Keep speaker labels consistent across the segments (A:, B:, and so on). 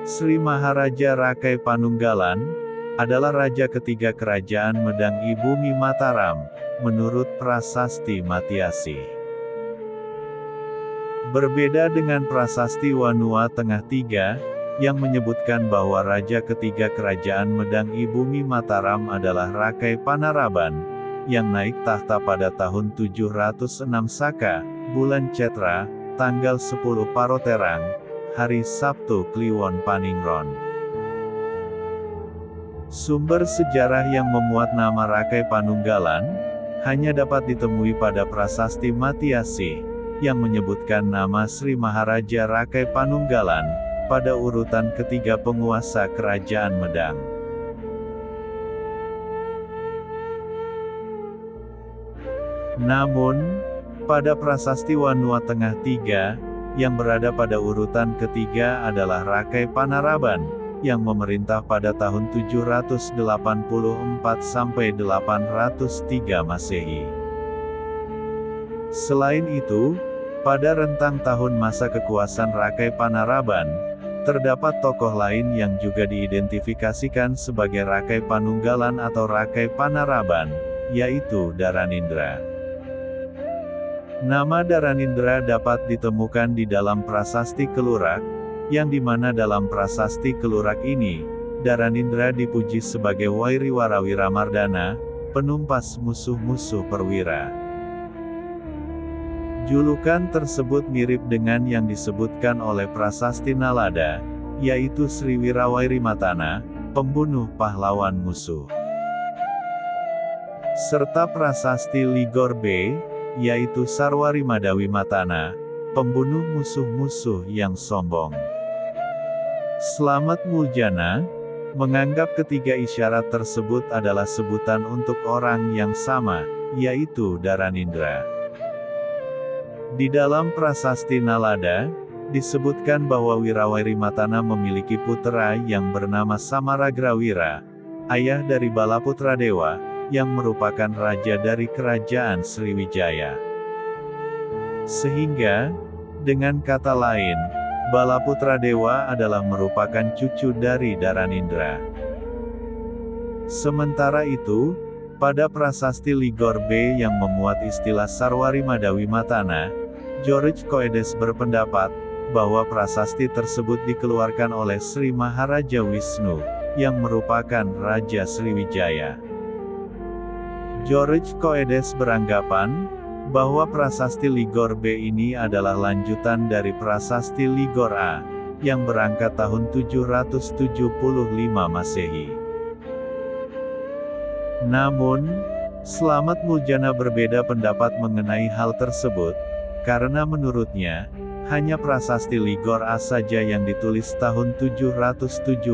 A: Sri Maharaja Rakai Panunggalan adalah raja ketiga kerajaan Medang Ibumi Mataram, menurut Prasasti Matiasi. Berbeda dengan Prasasti Wanua Tengah III, yang menyebutkan bahwa raja ketiga kerajaan Medang Ibumi Mataram adalah Rakai Panaraban, yang naik tahta pada tahun 706 Saka, bulan Cetra, tanggal 10 Paroterang, hari Sabtu Kliwon Paningron. Sumber sejarah yang memuat nama Rakai Panunggalan hanya dapat ditemui pada Prasasti Matiasi, yang menyebutkan nama Sri Maharaja Rakai Panunggalan pada urutan ketiga penguasa kerajaan Medang. Namun, pada Prasasti Wanua Tengah III, yang berada pada urutan ketiga adalah Rakai Panaraban, yang memerintah pada tahun 784 sampai 803 Masehi. Selain itu, pada rentang tahun masa kekuasaan Rakai Panaraban, terdapat tokoh lain yang juga diidentifikasikan sebagai Rakai Panunggalan atau Rakai Panaraban, yaitu Dharanindra. Nama Dharanindra dapat ditemukan di dalam Prasasti Kelurak, yang dimana dalam Prasasti Kelurak ini, Dharanindra dipuji sebagai Wairiwara Wiramardana, penumpas musuh-musuh perwira. Julukan tersebut mirip dengan yang disebutkan oleh Prasasti Nalada, yaitu Sri Wirawairimatana, pembunuh pahlawan musuh. Serta Prasasti Ligor B, yaitu Sarwarimadawimatana, pembunuh musuh-musuh yang sombong. Slamet Muljana menganggap ketiga isyarat tersebut adalah sebutan untuk orang yang sama, yaitu Dharanindra. Di dalam Prasasti Nalada, disebutkan bahwa Wirawairimatana memiliki putra yang bernama Samaragrawira, ayah dari Balaputradewa, yang merupakan raja dari kerajaan Sriwijaya. Sehingga, dengan kata lain, Balaputradewa adalah merupakan cucu dari Dharanindra. Sementara itu, pada Prasasti Ligor B yang memuat istilah Sarwarimadawimatana, George Coedes berpendapat bahwa prasasti tersebut dikeluarkan oleh Sri Maharaja Wisnu, yang merupakan Raja Sriwijaya. George Coedes beranggapan bahwa Prasasti Ligor B ini adalah lanjutan dari Prasasti Ligor A, yang berangkat tahun 775 Masehi. Namun, Slamet Muljana berbeda pendapat mengenai hal tersebut, karena menurutnya, hanya Prasasti Ligor A saja yang ditulis tahun 775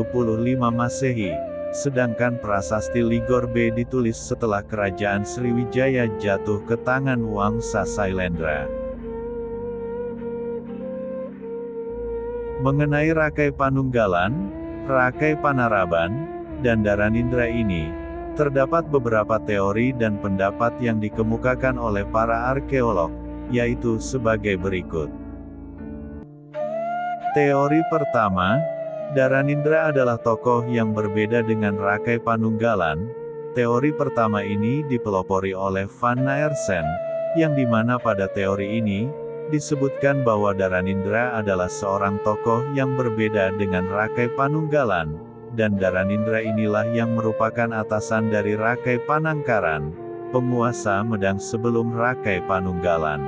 A: Masehi, sedangkan Prasasti Ligor B ditulis setelah kerajaan Sriwijaya jatuh ke tangan Wangsa Sailendra. Mengenai Rakai Panunggalan, Rakai Panaraban, dan Dharanindra ini, terdapat beberapa teori dan pendapat yang dikemukakan oleh para arkeolog, yaitu sebagai berikut. Teori pertama, Dharanindra adalah tokoh yang berbeda dengan Rakai Panunggalan. Teori pertama ini dipelopori oleh Van Naersen, yang dimana pada teori ini, disebutkan bahwa Dharanindra adalah seorang tokoh yang berbeda dengan Rakai Panunggalan, dan Dharanindra inilah yang merupakan atasan dari Rakai Panangkaran, penguasa Medang sebelum Rakai Panunggalan.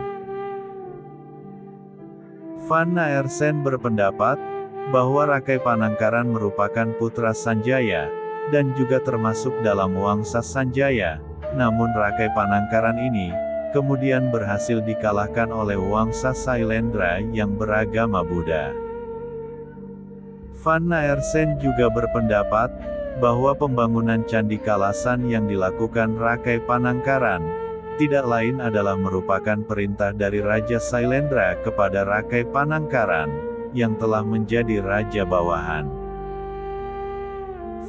A: Van Naersen berpendapat bahwa Rakai Panangkaran merupakan putra Sanjaya, dan juga termasuk dalam Wangsa Sanjaya, namun Rakai Panangkaran ini, kemudian berhasil dikalahkan oleh Wangsa Sailendra yang beragama Buddha. Van Naersen juga berpendapat, bahwa pembangunan Candi Kalasan yang dilakukan Rakai Panangkaran, tidak lain adalah merupakan perintah dari Raja Sailendra kepada Rakai Panangkaran, yang telah menjadi raja bawahan.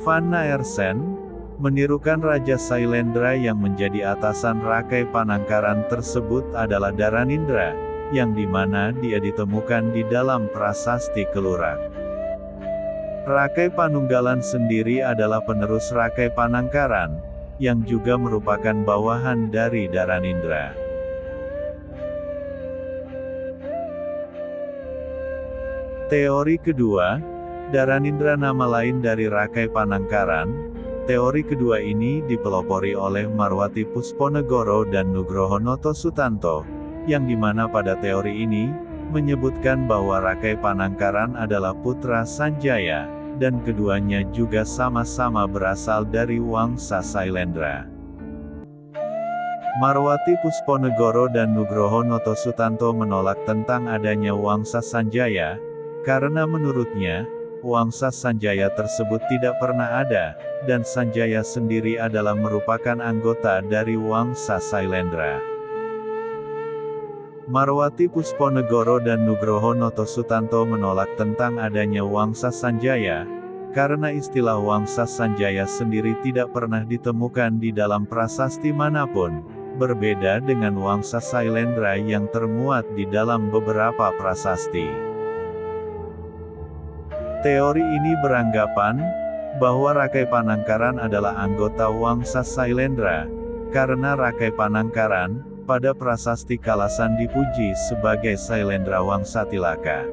A: Van Naersen menirukan Raja Sailendra yang menjadi atasan Rakai Panangkaran tersebut adalah Dharanindra, yang dimana dia ditemukan di dalam Prasasti Kelurak. Rakai Panunggalan sendiri adalah penerus Rakai Panangkaran, yang juga merupakan bawahan dari Daranindra. Teori kedua, Daranindra nama lain dari Rakai Panangkaran. Teori kedua ini dipelopori oleh Marwati Pusponegoro dan Nugroho Noto Sutanto, yang dimana pada teori ini, menyebutkan bahwa Rakai Panangkaran adalah putra Sanjaya, dan keduanya juga sama-sama berasal dari Wangsa Sailendra. Marwati Pusponegoro dan Nugroho Noto Sutanto menolak tentang adanya Wangsa Sanjaya, karena menurutnya, Wangsa Sanjaya tersebut tidak pernah ada, dan Sanjaya sendiri adalah merupakan anggota dari Wangsa Sailendra. Marwati Pusponegoro dan Nugroho Noto Sutanto menolak tentang adanya Wangsa Sanjaya, karena istilah Wangsa Sanjaya sendiri tidak pernah ditemukan di dalam prasasti manapun, berbeda dengan Wangsa Sailendra yang termuat di dalam beberapa prasasti. Teori ini beranggapan bahwa Rakai Panangkaran adalah anggota Wangsa Sailendra, karena Rakai Panangkaran pada prasasti Kalasan dipuji sebagai Sailendra Wangsatilaka.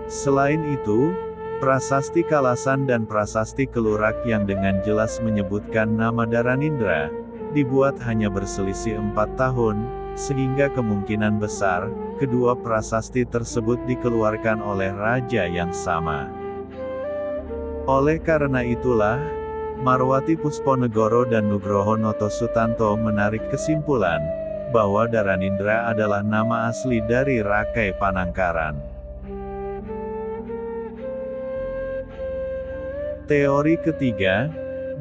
A: Selain itu, prasasti Kalasan dan prasasti Kelurak yang dengan jelas menyebutkan nama Daranindra, dibuat hanya berselisih 4 tahun, sehingga kemungkinan besar, kedua prasasti tersebut dikeluarkan oleh raja yang sama. Oleh karena itulah, Marwati Pusponegoro dan Nugroho Noto Sutanto menarik kesimpulan, bahwa Daranindra adalah nama asli dari Rakai Panangkaran. Teori ketiga,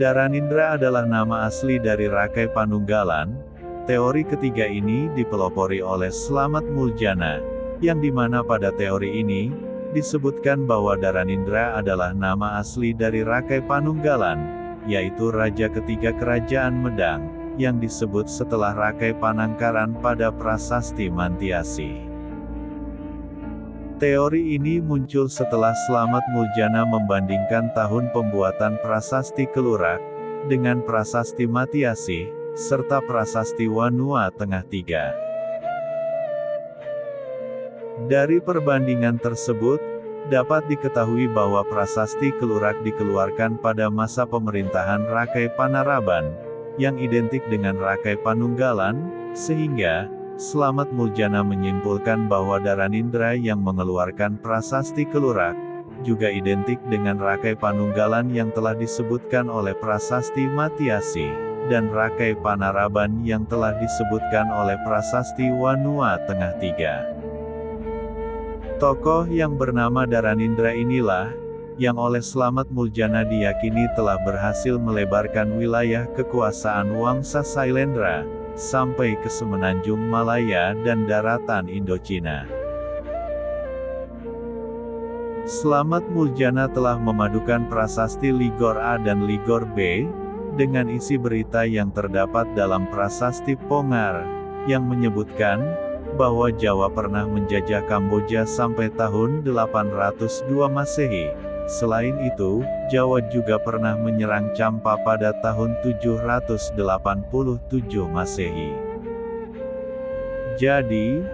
A: Daranindra adalah nama asli dari Rakai Panunggalan. Teori ketiga ini dipelopori oleh Slamet Muljana, yang dimana pada teori ini, disebutkan bahwa Daranindra adalah nama asli dari Rakai Panunggalan, yaitu Raja ketiga Kerajaan Medang, yang disebut setelah Rakai Panangkaran pada prasasti Mantiasi. Teori ini muncul setelah Slamet Muljana membandingkan tahun pembuatan prasasti Kelurak, dengan prasasti Matiasi, serta prasasti Wanua Tengah III. Dari perbandingan tersebut, dapat diketahui bahwa prasasti Kelurak dikeluarkan pada masa pemerintahan Rakai Panaraban, yang identik dengan Rakai Panunggalan, sehingga, Slamet Muljana menyimpulkan bahwa Daranindra yang mengeluarkan prasasti Kelurak, juga identik dengan Rakai Panunggalan yang telah disebutkan oleh prasasti Matiasi, dan Rakai Panaraban yang telah disebutkan oleh prasasti Wanua Tengah III. Tokoh yang bernama Daranindra inilah, yang oleh Slamet Muljana diyakini telah berhasil melebarkan wilayah kekuasaan Wangsa Sailendra, sampai ke semenanjung Malaya dan daratan Indochina. Slamet Muljana telah memadukan prasasti Ligor A dan Ligor B, dengan isi berita yang terdapat dalam prasasti Pongar, yang menyebutkan, bahwa Jawa pernah menjajah Kamboja sampai tahun 802 Masehi. Selain itu, Jawa juga pernah menyerang Champa pada tahun 787 Masehi. Jadi,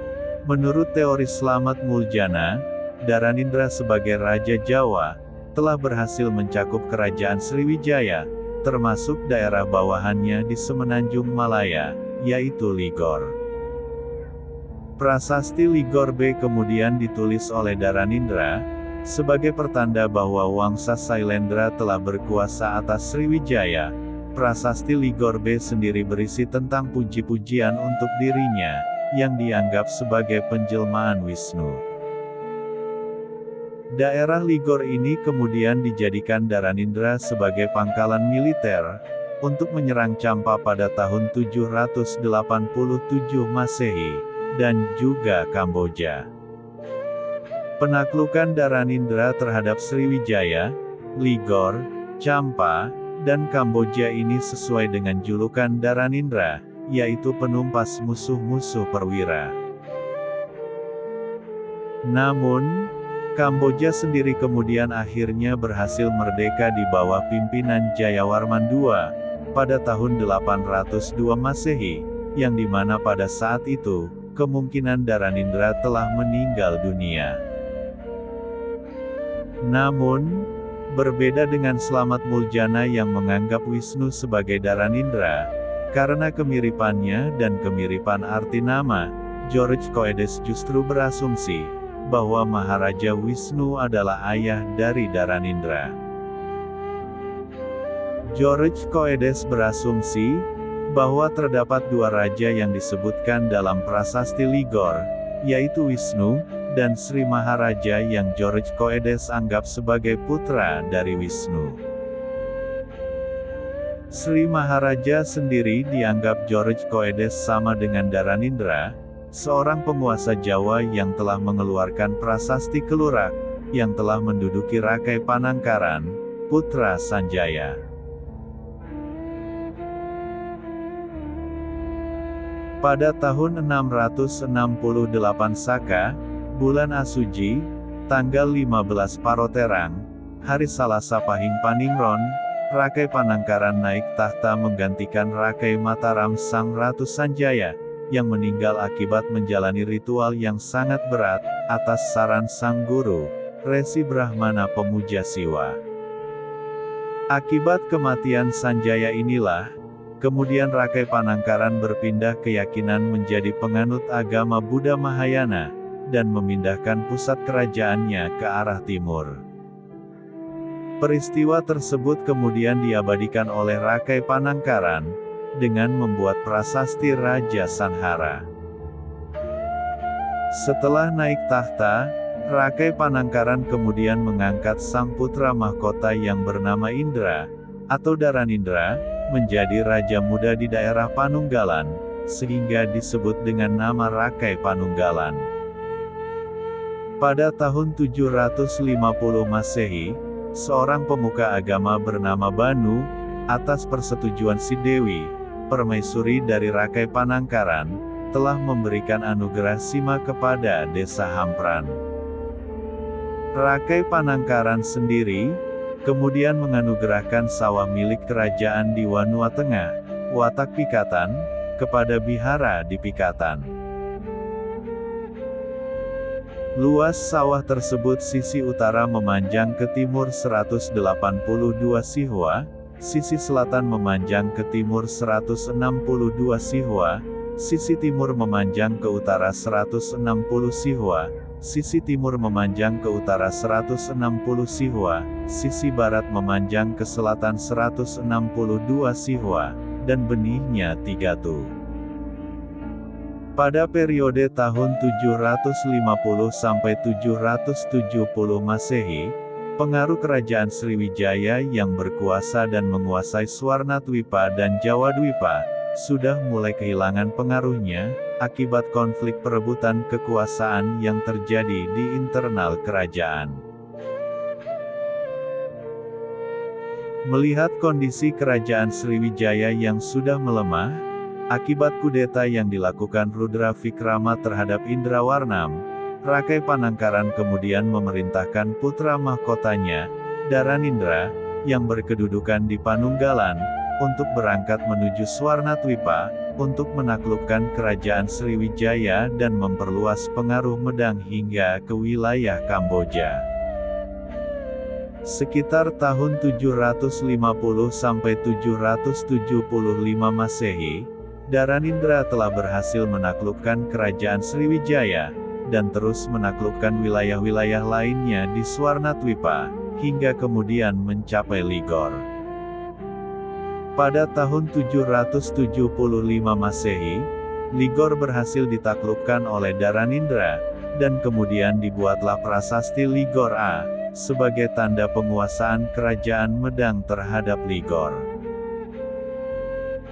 A: menurut teori Slamet Muljana, Daranindra sebagai Raja Jawa, telah berhasil mencakup Kerajaan Sriwijaya, termasuk daerah bawahannya di semenanjung Malaya, yaitu Ligor. Prasasti Ligor B kemudian ditulis oleh Daranindra, sebagai pertanda bahwa Wangsa Sailendra telah berkuasa atas Sriwijaya. Prasasti Ligor B sendiri berisi tentang puji-pujian untuk dirinya, yang dianggap sebagai penjelmaan Wisnu. Daerah Ligor ini kemudian dijadikan Daranindra sebagai pangkalan militer, untuk menyerang Champa pada tahun 787 Masehi. Dan juga Kamboja. Penaklukan Daranindra terhadap Sriwijaya, Ligor, Champa, dan Kamboja ini sesuai dengan julukan Daranindra, yaitu penumpas musuh-musuh perwira. Namun, Kamboja sendiri kemudian akhirnya berhasil merdeka di bawah pimpinan Jayawarman II, pada tahun 802 Masehi, yang dimana pada saat itu, kemungkinan Dharanindra telah meninggal dunia. Namun, berbeda dengan Slamet Muljana yang menganggap Wisnu sebagai Dharanindra, karena kemiripannya dan kemiripan arti nama, George Coedes justru berasumsi bahwa Maharaja Wisnu adalah ayah dari Dharanindra. George Coedes berasumsi bahwa terdapat dua raja yang disebutkan dalam prasasti Ligor, yaitu Wisnu dan Sri Maharaja yang George Coedes anggap sebagai putra dari Wisnu. Sri Maharaja sendiri dianggap George Coedes sama dengan Dharanindra, seorang penguasa Jawa yang telah mengeluarkan prasasti Kelurak, yang telah menduduki Rakai Panangkaran, putra Sanjaya. Pada tahun 668 Saka, bulan Asuji, tanggal 15 Paroterang, hari Salasa Pahing Paningron, Rakai Panangkaran naik tahta menggantikan Rakai Mataram Sang Ratu Sanjaya, yang meninggal akibat menjalani ritual yang sangat berat, atas saran sang guru, Resi Brahmana pemuja Siwa. Akibat kematian Sanjaya inilah, kemudian Rakai Panangkaran berpindah keyakinan menjadi penganut agama Buddha Mahayana, dan memindahkan pusat kerajaannya ke arah timur. Peristiwa tersebut kemudian diabadikan oleh Rakai Panangkaran, dengan membuat prasasti Raja Sanhara. Setelah naik tahta, Rakai Panangkaran kemudian mengangkat sang putra mahkota yang bernama Indra, atau Dharanindra, menjadi raja muda di daerah Panunggalan, sehingga disebut dengan nama Rakai Panunggalan. Pada tahun 750 Masehi, seorang pemuka agama bernama Banu, atas persetujuan si Dewi, Permaisuri dari Rakai Panangkaran, telah memberikan anugerah Sima kepada desa Hampran. Rakai Panangkaran sendiri, kemudian menganugerahkan sawah milik kerajaan di Wanua Tengah, Watak Pikatan, kepada Bihara di Pikatan. Luas sawah tersebut sisi utara memanjang ke timur 182 sihwa, sisi selatan memanjang ke timur 162 sihwa, sisi timur memanjang ke utara 160 sihwa, sisi timur memanjang ke utara 160 sihwa, sisi barat memanjang ke selatan 162 sihwa, dan benihnya 3 tu. Pada periode tahun 750 sampai 770 Masehi, pengaruh kerajaan Sriwijaya yang berkuasa dan menguasai Swarnadwipa dan Jawadwipa, sudah mulai kehilangan pengaruhnya, akibat konflik perebutan kekuasaan yang terjadi di internal kerajaan. Melihat kondisi kerajaan Sriwijaya yang sudah melemah, akibat kudeta yang dilakukan Rudra Vikrama terhadap Indrawarnam, Rakai Panangkaran kemudian memerintahkan putra mahkotanya, Dharanindra, yang berkedudukan di Panunggalan, untuk berangkat menuju Swarnadwipa, untuk menaklukkan kerajaan Sriwijaya dan memperluas pengaruh Medang hingga ke wilayah Kamboja. Sekitar tahun 750 sampai 775 Masehi, Dharanindra telah berhasil menaklukkan kerajaan Sriwijaya, dan terus menaklukkan wilayah-wilayah lainnya di Swarnadwipa, hingga kemudian mencapai Ligor. Pada tahun 775 Masehi, Ligor berhasil ditaklukkan oleh Dharanindra, dan kemudian dibuatlah prasasti Ligor A, sebagai tanda penguasaan kerajaan Medang terhadap Ligor.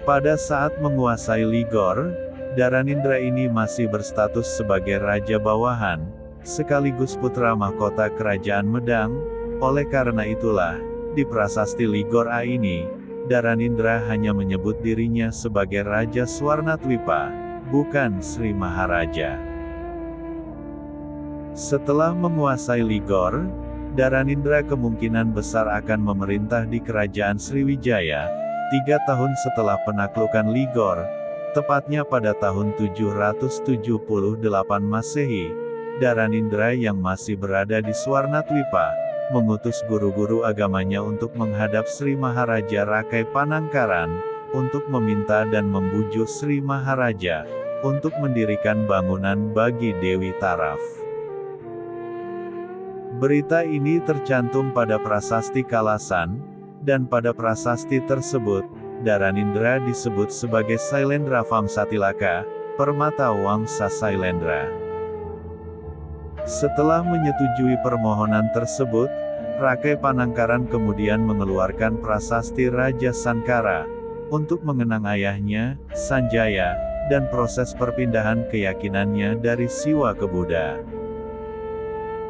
A: Pada saat menguasai Ligor, Dharanindra ini masih berstatus sebagai raja bawahan, sekaligus putra mahkota kerajaan Medang. Oleh karena itulah, di prasasti Ligor A ini, Dharanindra hanya menyebut dirinya sebagai Raja Swarnadwipa, bukan Sri Maharaja. Setelah menguasai Ligor, Daranindra kemungkinan besar akan memerintah di Kerajaan Sriwijaya, 3 tahun setelah penaklukan Ligor, tepatnya pada tahun 778 Masehi. Daranindra yang masih berada di Swarnatwipa, mengutus guru-guru agamanya untuk menghadap Sri Maharaja Rakai Panangkaran, untuk meminta dan membujuk Sri Maharaja, untuk mendirikan bangunan bagi Dewi Taraf. Berita ini tercantum pada prasasti Kalasan, dan pada prasasti tersebut, Daranindra disebut sebagai Sailendra Vamsatilaka, Permata Wangsa Sailendra. Setelah menyetujui permohonan tersebut, Rakai Panangkaran kemudian mengeluarkan prasasti Raja Sankara, untuk mengenang ayahnya, Sanjaya, dan proses perpindahan keyakinannya dari Siwa ke Buddha.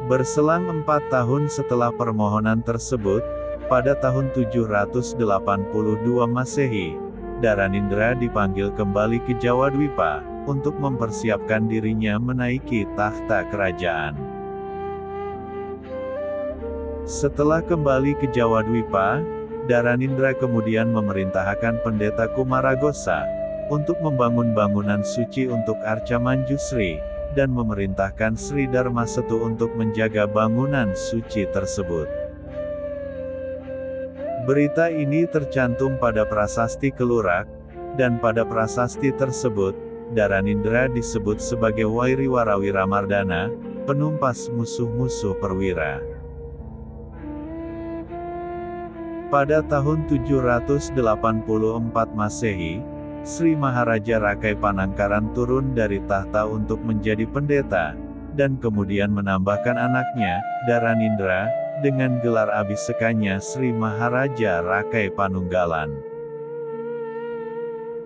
A: Berselang 4 tahun setelah permohonan tersebut, pada tahun 782 Masehi, Daranindra dipanggil kembali ke Jawadwipa, untuk mempersiapkan dirinya menaiki takhta kerajaan. Setelah kembali ke Jawadwipa, Daranindra kemudian memerintahkan pendeta Kumaragosa, untuk membangun bangunan suci untuk Arca Manjusri, dan memerintahkan Sri Darmasetu untuk menjaga bangunan suci tersebut. Berita ini tercantum pada prasasti Kelurak, dan pada prasasti tersebut, Daranindra disebut sebagai Wairiwarawira Mardana, penumpas musuh-musuh perwira. Pada tahun 784 Masehi, Sri Maharaja Rakai Panangkaran turun dari tahta untuk menjadi pendeta, dan kemudian menambahkan anaknya, Daranindra, dengan gelar abisekanya Sri Maharaja Rakai Panunggalan.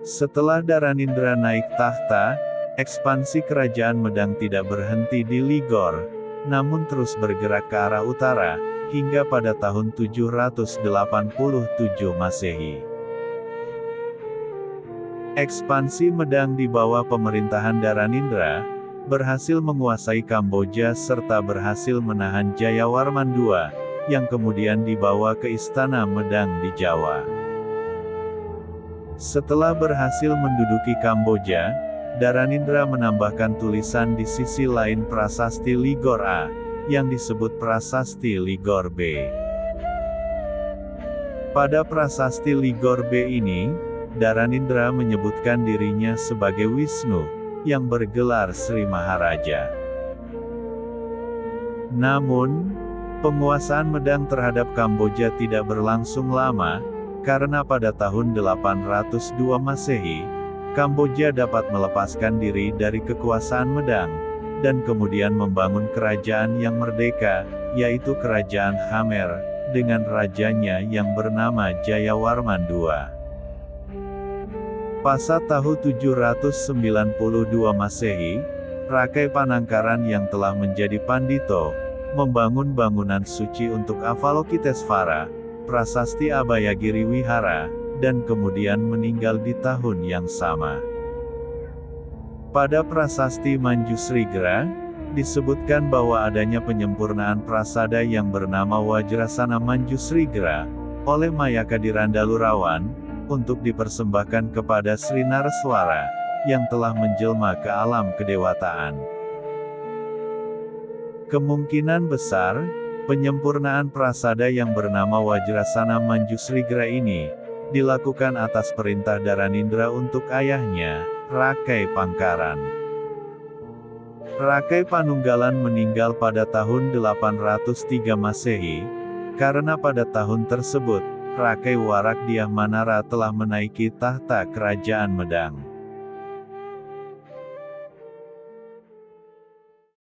A: Setelah Daranindra naik tahta, ekspansi kerajaan Medang tidak berhenti di Ligor, namun terus bergerak ke arah utara, hingga pada tahun 787 Masehi. Ekspansi Medang di bawah pemerintahan Daranindra, berhasil menguasai Kamboja serta berhasil menahan Jayawarman II, yang kemudian dibawa ke Istana Medang di Jawa. Setelah berhasil menduduki Kamboja, Daranindra menambahkan tulisan di sisi lain prasasti Ligor A, yang disebut prasasti Ligor B. Pada prasasti Ligor B ini, Daranindra menyebutkan dirinya sebagai Wisnu, yang bergelar Sri Maharaja. Namun, penguasaan Medang terhadap Kamboja tidak berlangsung lama, karena pada tahun 802 Masehi, Kamboja dapat melepaskan diri dari kekuasaan Medang, dan kemudian membangun kerajaan yang merdeka, yaitu Kerajaan Khmer, dengan rajanya yang bernama Jayawarman II. Pada tahun 792 Masehi, Rakai Panangkaran yang telah menjadi Pandito, membangun bangunan suci untuk Avalokitesvara, prasasti Abayagiri Wihara, dan kemudian meninggal di tahun yang sama. Pada prasasti Manjusrigra, disebutkan bahwa adanya penyempurnaan prasada yang bernama Wajrasana Manjusrigra, oleh Mayakadirandalurawan, untuk dipersembahkan kepada Sri Nareswara, yang telah menjelma ke alam kedewataan. Kemungkinan besar, penyempurnaan prasada yang bernama Wajrasana Manjusrigra ini, dilakukan atas perintah Daranindra untuk ayahnya, Rakai Pangkaran. Rakai Panunggalan meninggal pada tahun 803 Masehi, karena pada tahun tersebut, Rakai Warak Diah Manara telah menaiki tahta kerajaan Medang.